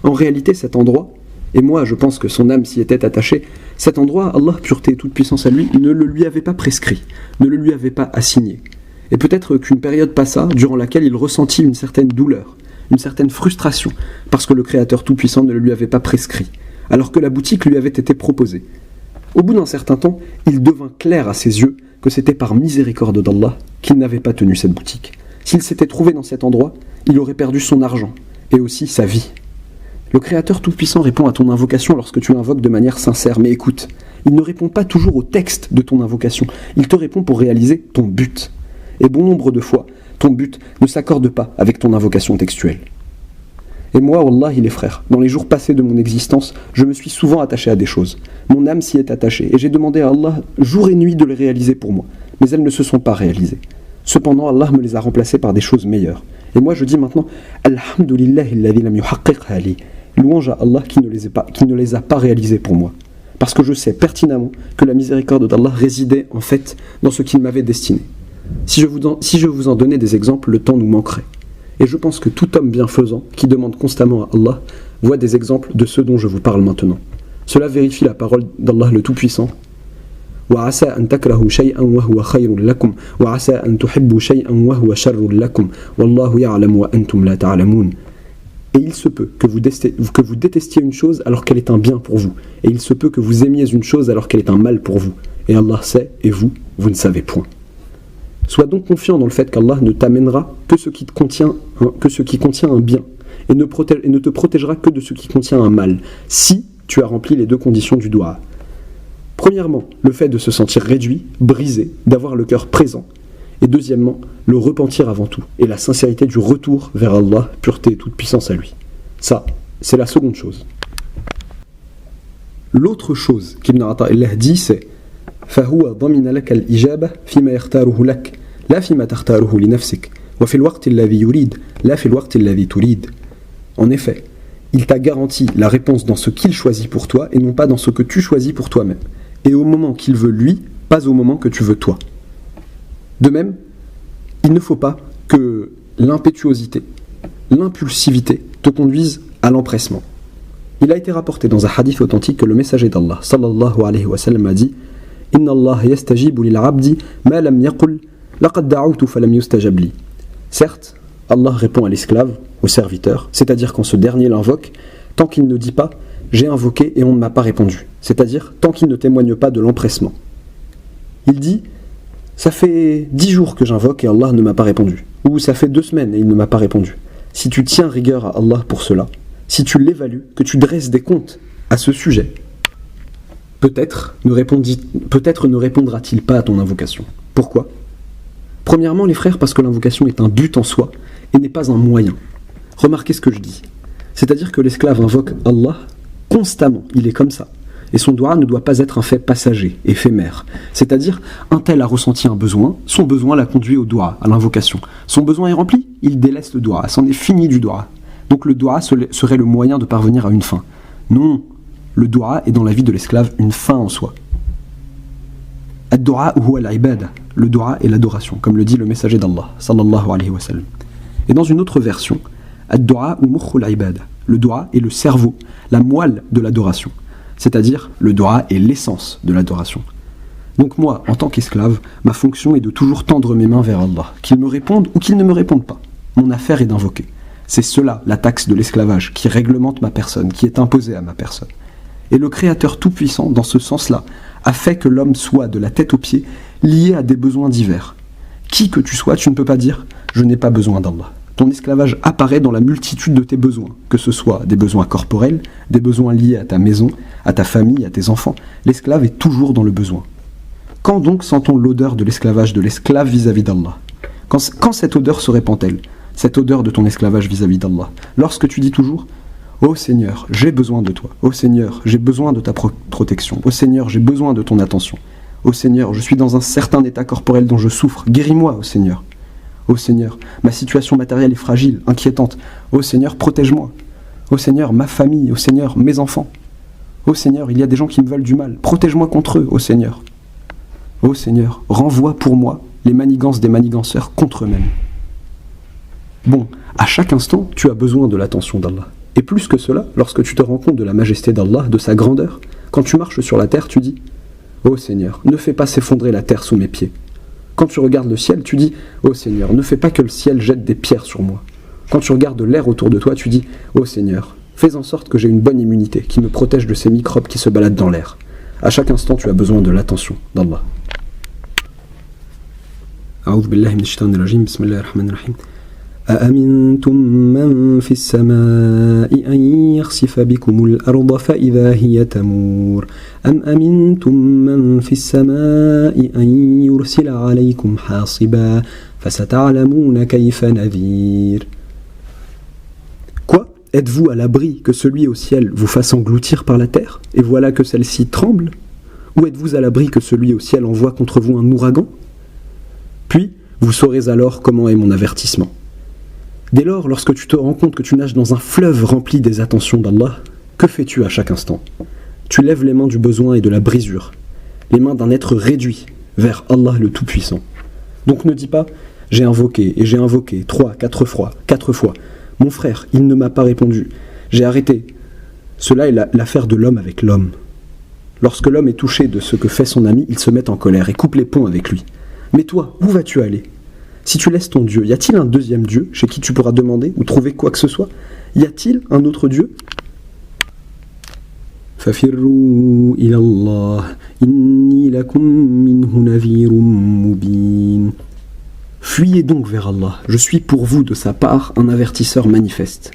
En réalité, cet endroit, et moi je pense que son âme s'y était attachée, cet endroit, Allah, pureté et toute puissance à lui, ne le lui avait pas prescrit, ne le lui avait pas assigné. Et peut-être qu'une période passa durant laquelle il ressentit une certaine douleur, une certaine frustration, parce que le Créateur Tout-Puissant ne le lui avait pas prescrit, alors que la boutique lui avait été proposée. Au bout d'un certain temps, il devint clair à ses yeux que c'était par miséricorde d'Allah qu'il n'avait pas tenu cette boutique. S'il s'était trouvé dans cet endroit, il aurait perdu son argent, et aussi sa vie. Le Créateur Tout-Puissant répond à ton invocation lorsque tu l'invoques de manière sincère, mais écoute, il ne répond pas toujours au texte de ton invocation, il te répond pour réaliser ton but. Et bon nombre de fois, ton but ne s'accorde pas avec ton invocation textuelle. Et moi, wallahi les frères, dans les jours passés de mon existence, je me suis souvent attaché à des choses. Mon âme s'y est attachée, et j'ai demandé à Allah jour et nuit de les réaliser pour moi. Mais elles ne se sont pas réalisées. Cependant, Allah me les a remplacées par des choses meilleures. Et moi je dis maintenant, Alhamdulillahi alladhi lam yuhaqqiqha li. Louange à Allah qui ne les a pas réalisées pour moi. Parce que je sais pertinemment que la miséricorde d'Allah résidait en fait dans ce qu'il m'avait destiné. Si je vous en donnais des exemples, le temps nous manquerait. Et je pense que tout homme bienfaisant qui demande constamment à Allah voit des exemples de ceux dont je vous parle maintenant. Cela vérifie la parole d'Allah le Tout-Puissant. وعسى أن تكرهوا شيئا وهو خير لكم وعسى أن تحبوا شيئا وهو شر لكم والله يعلم وأنتم لا تعلمون. Et il se peut que vous détestiez une chose alors qu'elle est un bien pour vous. Et il se peut que vous aimiez une chose alors qu'elle est un mal pour vous. Et Allah sait, et vous ne savez point. Sois donc confiant dans le fait qu'Allah ne t'amènera que ce qui contient un bien et ne te protégera que de ce qui contient un mal, si tu as rempli les deux conditions du doua. Premièrement, le fait de se sentir réduit, brisé, d'avoir le cœur présent. Et deuxièmement, le repentir avant tout, et la sincérité du retour vers Allah, pureté et toute puissance à lui. Ça, c'est la seconde chose. L'autre chose qu'Ibn Ata'illah dit, c'est فهو ضمن لك الإجابة فيما يختاره لك لا فيما تختاره لنفسك وفي الوقت الذي يريد لا في الوقت الذي تريد. En effet, il t'a garanti la réponse dans ce qu'il choisit pour toi et non pas dans ce que tu choisis pour toi-même. Et au moment qu'il veut lui, pas au moment que tu veux toi. De même, il ne faut pas que l'impétuosité, l'impulsivité te conduisent à l'empressement. Il a été rapporté dans un hadith authentique que le messager d'Allah, sallallahu alayhi wa sallam, a dit « Inna Allah yastajibu lil abdi ma lam yaqul laqad da'awtu falam yustajab li » Certes, Allah répond à l'esclave, au serviteur, c'est-à-dire quand ce dernier l'invoque, tant qu'il ne dit pas « j'ai invoqué et on ne m'a pas répondu », c'est-à-dire tant qu'il ne témoigne pas de l'empressement. Il dit « ça fait 10 jours que j'invoque et Allah ne m'a pas répondu », ou « ça fait 2 semaines et il ne m'a pas répondu ». Si tu tiens rigueur à Allah pour cela, si tu l'évalues, que tu dresses des comptes à ce sujet, peut-être ne répondra-t-il pas à ton invocation. Pourquoi ? Premièrement, les frères, parce que l'invocation est un but en soi et n'est pas un moyen. Remarquez ce que je dis. C'est-à-dire que l'esclave invoque Allah constamment, il est comme ça. Et son doua ne doit pas être un fait passager, éphémère. C'est-à-dire, un tel a ressenti un besoin, son besoin l'a conduit au doua, à l'invocation. Son besoin est rempli, il délaisse le doua, c'en est fini du doua. Donc le doua serait le moyen de parvenir à une fin. Non, le doua est dans la vie de l'esclave une fin en soi. Ad-doua huwa al-ibada. Le doua est l'adoration, comme le dit le messager d'Allah, sallallahu alayhi wa sallam. Et dans une autre version, ad-doua ou mukhul ibada. Le doua est le cerveau, la moelle de l'adoration. C'est-à-dire, le doua est l'essence de l'adoration. Donc moi, en tant qu'esclave, ma fonction est de toujours tendre mes mains vers Allah, qu'il me réponde ou qu'il ne me réponde pas. Mon affaire est d'invoquer. C'est cela, la taxe de l'esclavage, qui réglemente ma personne, qui est imposée à ma personne. Et le Créateur Tout-Puissant, dans ce sens-là, a fait que l'homme soit, de la tête aux pieds, lié à des besoins divers. Qui que tu sois, tu ne peux pas dire « je n'ai pas besoin d'Allah ». Ton esclavage apparaît dans la multitude de tes besoins, que ce soit des besoins corporels, des besoins liés à ta maison, à ta famille, à tes enfants. L'esclave est toujours dans le besoin. Quand donc sent-on l'odeur de l'esclavage de l'esclave vis-à-vis d'Allah ? Quand cette odeur se répand-elle ? Cette odeur de ton esclavage vis-à-vis d'Allah. Lorsque tu dis toujours « Ô Seigneur, j'ai besoin de toi. Ô Seigneur, j'ai besoin de ta protection. Ô Seigneur, j'ai besoin de ton attention. Ô Seigneur, je suis dans un certain état corporel dont je souffre. Guéris-moi, ô Seigneur. Ô Seigneur, ma situation matérielle est fragile, inquiétante. Ô Seigneur, protège-moi. Ô Seigneur, ma famille. Ô Seigneur, mes enfants. Ô Seigneur, il y a des gens qui me veulent du mal. Protège-moi contre eux, ô Seigneur. Ô Seigneur, renvoie pour moi les manigances des maniganceurs contre eux-mêmes. Bon, à chaque instant, tu as besoin de l'attention d'Allah. Et plus que cela, lorsque tu te rends compte de la majesté d'Allah, de sa grandeur, quand tu marches sur la terre, tu dis « Ô Seigneur, ne fais pas s'effondrer la terre sous mes pieds. » Quand tu regardes le ciel, tu dis « Ô Seigneur, ne fais pas que le ciel jette des pierres sur moi. » Quand tu regardes l'air autour de toi, tu dis « Ô Seigneur, fais en sorte que j'ai une bonne immunité, qui me protège de ces microbes qui se baladent dans l'air. » À chaque instant, tu as besoin de l'attention d'Allah. A'udhu billahi minash shaitanir rajim, bismillahir rahmanir rahim. أأمنتم من في السماء أن يخسف بكم الأرض فإذا هي تمور أم أمنتم من في السماء أن يرسل عليكم حاصبا فستعلمون كيف نذير. Quoi? Êtes-vous à l'abri que celui au ciel vous fasse engloutir par la terre, et voilà que celle-ci tremble? Ou êtes-vous à l'abri que celui au ciel envoie contre vous un ouragan? Puis, vous saurez alors comment est mon avertissement. Dès lors, lorsque tu te rends compte que tu nages dans un fleuve rempli des attentions d'Allah, que fais-tu à chaque instant? Tu lèves les mains du besoin et de la brisure, les mains d'un être réduit vers Allah le Tout-Puissant. Donc ne dis pas « j'ai invoqué 3, 4 fois. Mon frère, il ne m'a pas répondu. J'ai arrêté. » Cela est l'affaire de l'homme avec l'homme. Lorsque l'homme est touché de ce que fait son ami, il se met en colère et coupe les ponts avec lui. Mais toi, où vas-tu aller? Si tu laisses ton Dieu, y a-t-il un deuxième Dieu chez qui tu pourras demander ou trouver quoi que ce soit? Y a-t-il un autre Dieu? Fafirru ilallah, inni lakum minhu nadhirun mubin. Fuyez donc vers Allah, je suis pour vous de sa part un avertisseur manifeste.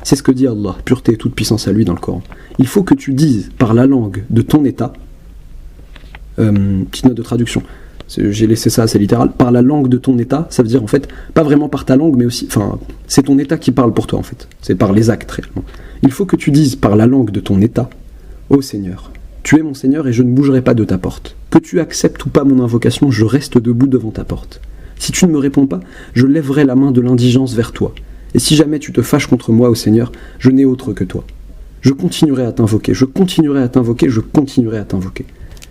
C'est ce que dit Allah, pureté et toute puissance à lui dans le Coran. Il faut que tu dises par la langue de ton état, petite note de traduction, j'ai laissé ça assez littéral, par la langue de ton état, ça veut dire en fait, pas vraiment par ta langue, mais aussi, enfin, c'est ton état qui parle pour toi en fait, c'est par les actes réellement. Il faut que tu dises par la langue de ton état, ô Seigneur, tu es mon Seigneur et je ne bougerai pas de ta porte. Que tu acceptes ou pas mon invocation, je reste debout devant ta porte. Si tu ne me réponds pas, je lèverai la main de l'indigence vers toi. Et si jamais tu te fâches contre moi, ô Seigneur, je n'ai autre que toi. Je continuerai à t'invoquer, je continuerai à t'invoquer, je continuerai à t'invoquer.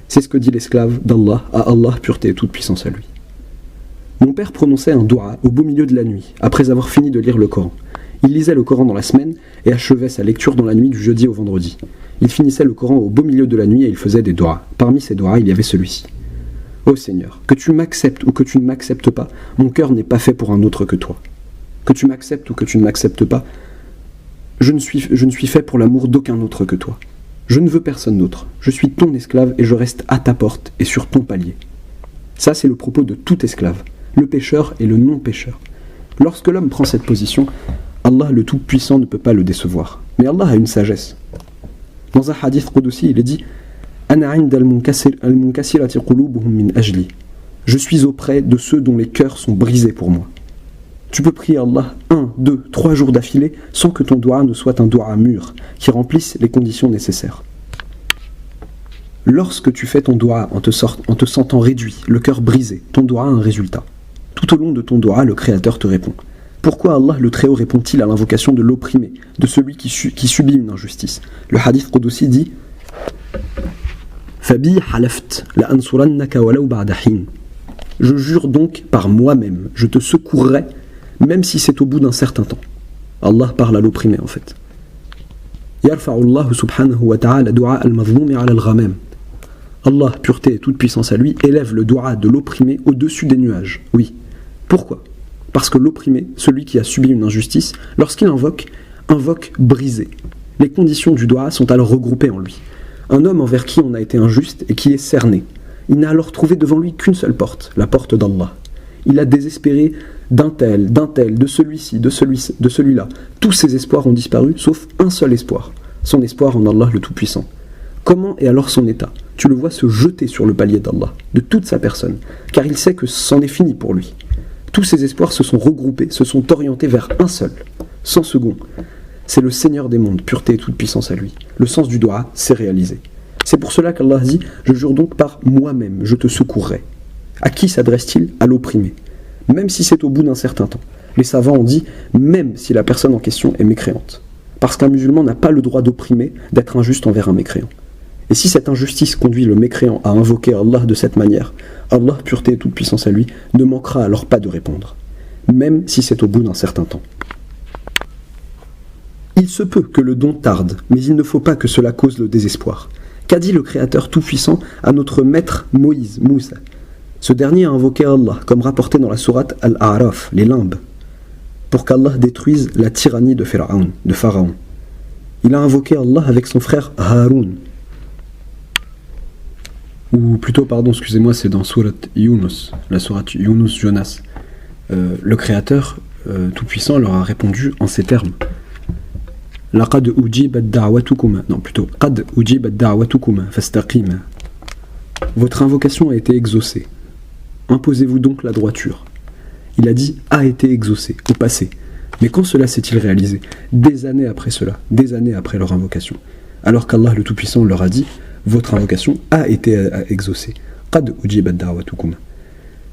C'est ce que dit l'esclave d'Allah, à Allah, pureté et toute puissance à lui. Mon père prononçait un dua au beau milieu de la nuit, après avoir fini de lire le Coran. Il lisait le Coran dans la semaine et achevait sa lecture dans la nuit du jeudi au vendredi. Il finissait le Coran au beau milieu de la nuit et il faisait des duas. Parmi ces duas, il y avait celui-ci. Ô Seigneur, que tu m'acceptes ou que tu ne m'acceptes pas, mon cœur n'est pas fait pour un autre que toi. Que tu m'acceptes ou que tu ne m'acceptes pas, je ne suis fait pour l'amour d'aucun autre que toi. Je ne veux personne d'autre. Je suis ton esclave et je reste à ta porte et sur ton palier. Ça, c'est le propos de tout esclave, le pécheur et le non-pécheur. Lorsque l'homme prend cette position, Allah le Tout-Puissant ne peut pas le décevoir. Mais Allah a une sagesse. Dans un hadith Qudusi, il est dit « Ana 'inda al-munkasirati qulubuhum min ajli » Je suis auprès de ceux dont les cœurs sont brisés pour moi. Tu peux prier Allah 1, 2, 3 jours d'affilée sans que ton dua ne soit un dua mûr, qui remplisse les conditions nécessaires. Lorsque tu fais ton dua en te sentant réduit, le cœur brisé, ton dua a un résultat. Tout au long de ton dua, le Créateur te répond. Pourquoi Allah le Très-Haut répond-il à l'invocation de l'opprimé, de celui qui subit une injustice? Le hadith Qudusi dit Fabi halaft la ansurannaka walau ba'da hin. Je jure donc par moi-même, je te secourrai même si c'est au bout d'un certain temps. Allah parle à l'opprimé en fait. Yarfa'ullahu subhanahu wa ta'ala du'a al-mazlumi 'ala al-ghamam. Allah, pureté et toute puissance à lui, élève le dua de l'opprimé au-dessus des nuages. Oui. Pourquoi? Parce que l'opprimé, celui qui a subi une injustice, lorsqu'il invoque brisé. Les conditions du dua sont alors regroupées en lui. Un homme envers qui on a été injuste et qui est cerné. Il n'a alors trouvé devant lui qu'une seule porte, la porte d'Allah. Il a désespéré d'un tel, de celui-ci, de celui-là. Tous ses espoirs ont disparu, sauf un seul espoir, son espoir en Allah le Tout-Puissant. Comment est alors son état? Tu le vois se jeter sur le palier d'Allah, de toute sa personne, car il sait que c'en est fini pour lui. Tous ses espoirs se sont regroupés, se sont orientés vers un seul, sans second. C'est le Seigneur des mondes, pureté et toute puissance à lui. Le sens du dua s'est réalisé. C'est pour cela qu'Allah dit « Je jure donc par moi-même, je te secourrai ». À qui s'adresse-t-il? À l'opprimé. même si c'est au bout d'un certain temps. Les savants ont dit, même si la personne en question est mécréante. Parce qu'un musulman n'a pas le droit d'opprimer, d'être injuste envers un mécréant. Et si cette injustice conduit le mécréant à invoquer Allah de cette manière, Allah, pureté et toute puissance à lui, ne manquera alors pas de répondre, même si c'est au bout d'un certain temps. Il se peut que le don tarde, mais il ne faut pas que cela cause le désespoir. Qu'a dit le Créateur Tout-Puissant à notre maître Moïse, Moussa? Ce dernier a invoqué Allah, comme rapporté dans la sourate Al-A'raf, les limbes, pour qu'Allah détruise la tyrannie de Pharaon. Il a invoqué Allah avec son frère Haroun. Ou plutôt, c'est dans sourate Yunus, la sourate Yunus Jonas. Le Créateur Tout-Puissant leur a répondu en ces termes. لقد أجيبت دعوتكما قد أجيبت دعوتكما فاستقيما. Votre invocation a été exaucée. Imposez-vous donc la droiture. Il a dit a été exaucé au passé. Mais quand cela s'est-il réalisé? Des années après cela, des années après leur invocation. Alors qu'Allah le Tout-Puissant leur a dit votre invocation a été exaucée. قد أجيبت دعوتكما.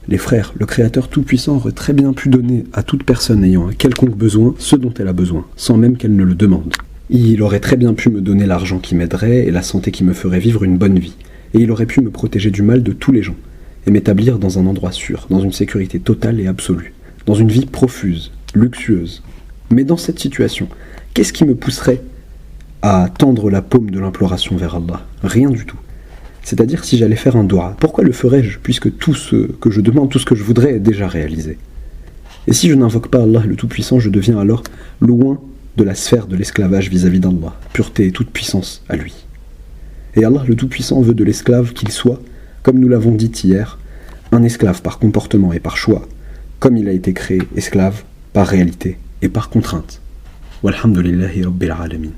Les frères, le Créateur Tout-Puissant aurait très bien pu donner à toute personne ayant un quelconque besoin ce dont elle a besoin, sans même qu'elle ne le demande. Il aurait très bien pu me donner l'argent qui m'aiderait et la santé qui me ferait vivre une bonne vie. Et il aurait pu me protéger du mal de tous les gens, et m'établir dans un endroit sûr, dans une sécurité totale et absolue, dans une vie profuse, luxueuse. Mais dans cette situation, qu'est-ce qui me pousserait à tendre la paume de l'imploration vers Allah? Rien du tout. C'est-à-dire si j'allais faire un dua, pourquoi le ferais-je puisque tout ce que je demande, tout ce que je voudrais est déjà réalisé? Et si je n'invoque pas Allah le Tout-Puissant, je deviens alors loin de la sphère de l'esclavage vis-à-vis d'Allah, pureté et toute puissance à lui. Et Allah le Tout-Puissant veut de l'esclave qu'il soit, comme nous l'avons dit hier, un esclave par comportement et par choix, comme il a été créé esclave par réalité et par contrainte. Walhamdulillahi Rabbil Alamin.